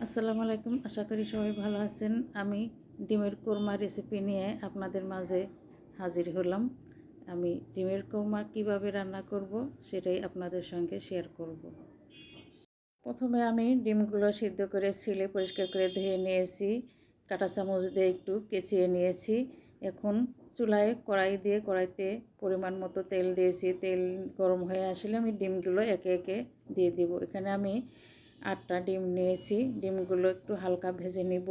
আসসালামু আলাইকুম। আশা করি সবাই ভালো আছেন। আমি ডিমের কোরমা রেসিপি নিয়ে আপনাদের মাঝে হাজির হলাম। আমি ডিমের কোরমা কিভাবে রান্না করব সেটাই আপনাদের সঙ্গে শেয়ার করব। প্রথমে আমি ডিমগুলো সিদ্ধ করে ছিলে পরিষ্কার করে ধুয়ে নিয়েছি। কাঁটা চামচ দিয়ে একটু কেচিয়ে নিয়েছি। এখন চুলায় কড়াই দিয়ে কড়াইতে পরিমাণ মতো তেল দিয়েছি। তেল গরম হয়ে আসলে আমি ডিমগুলো একে একে দিয়ে দিব। এখানে আমি 8টা ডিম নিয়েছি। ডিমগুলো একটু হালকা ভেজে নিব।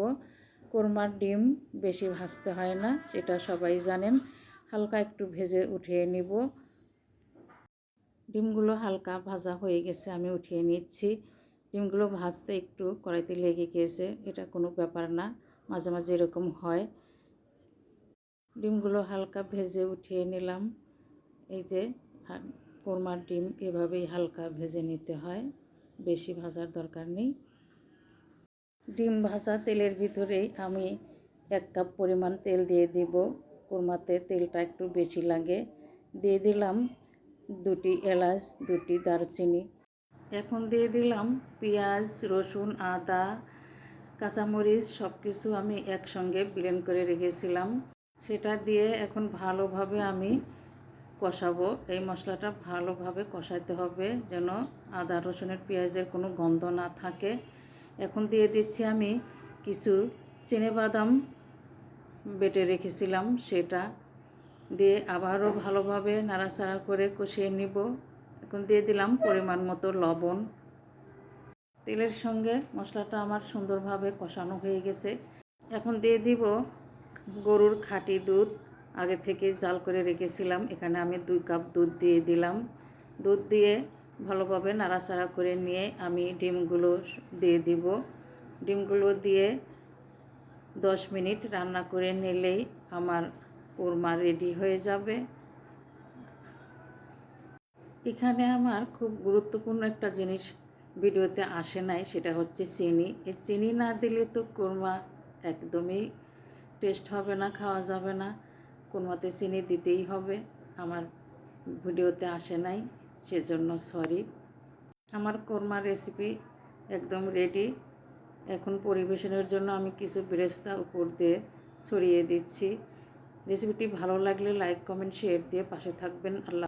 কোরমার ডিম বেশি ভাজতে হয় না, সেটা সবাই জানেন। হালকা একটু ভেজে উঠিয়ে নিব। ডিমগুলো হালকা ভাজা হয়ে গেছে, আমি উঠিয়ে নিচ্ছি। ডিমগুলো ভাজতে একটু কড়াইতে লেগে গিয়েছে, এটা কোনো ব্যাপার না, মাঝে মাঝে এরকম হয়। ডিমগুলো হালকা ভেজে উঠিয়ে নিলাম। এই যে কোরমার ডিম এভাবেই হালকা ভেজে নিতে হয়, বেশি ভাজার দরকার নেই। ডিম ভাজা তেলের ভিতরেই আমি 1 কাপ পরিমাণ তেল দিয়ে দিব। কোরমাতে তেলটা একটু বেশি লাগে। দিয়ে দিলাম 2টি এলাচ, 2টি দারচিনি। এখন দিয়ে দিলাম পেঁয়াজ, রসুন, আদা, কাঁচামরিচ সব কিছু আমি একসঙ্গে ব্লেন্ড করে রেখেছিলাম। সেটা দিয়ে এখন ভালোভাবে আমি কষাবো। এই মশলাটা ভালোভাবে কষাতে হবে যেন আদা রসুনের পেঁয়াজের কোনো গন্ধ না থাকে। এখন দিয়ে দিচ্ছি আমি কিছু চিনেবাদাম বেটে রেখেছিলাম, সেটা দিয়ে আবারও ভালোভাবে নাড়াচাড়া করে কষিয়ে নিব। এখন দিয়ে দিলাম পরিমাণ মতো লবণ। তেলের সঙ্গে মশলাটা আমার সুন্দরভাবে কষানো হয়ে গেছে। এখন দিয়ে দিব গরুর খাঁটি দুধ, আগে থেকে জাল করে রেখেছিলাম। এখানে আমি 2 কাপ দুধ দিয়ে দিলাম। দুধ দিয়ে ভালোভাবে নাড়াচাড়া করে নিয়ে আমি ডিমগুলো দিয়ে দিব। ডিমগুলো দিয়ে 10 মিনিট রান্না করে নিলেই আমার কোরমা রেডি হয়ে যাবে। এখানে আমার খুব গুরুত্বপূর্ণ একটা জিনিস ভিডিওতে আসে নাই, সেটা হচ্ছে চিনি। এই চিনি না দিলে তো কোরমা একদমই টেস্ট হবে না, খাওয়া যাবে না। কোরমাতে চিনি দিতেই হবে। আমার ভিডিওতে আসে নাই, সেজন্য সরি। আমার কোরমা রেসিপি একদম রেডি। এখন পরিবেশনের জন্য আমি কিছু বেরেস্তা উপর দিয়ে ছড়িয়ে দিচ্ছি। রেসিপিটি ভালো লাগলে লাইক, কমেন্ট, শেয়ার দিয়ে পাশে থাকবেন। আল্লাহ।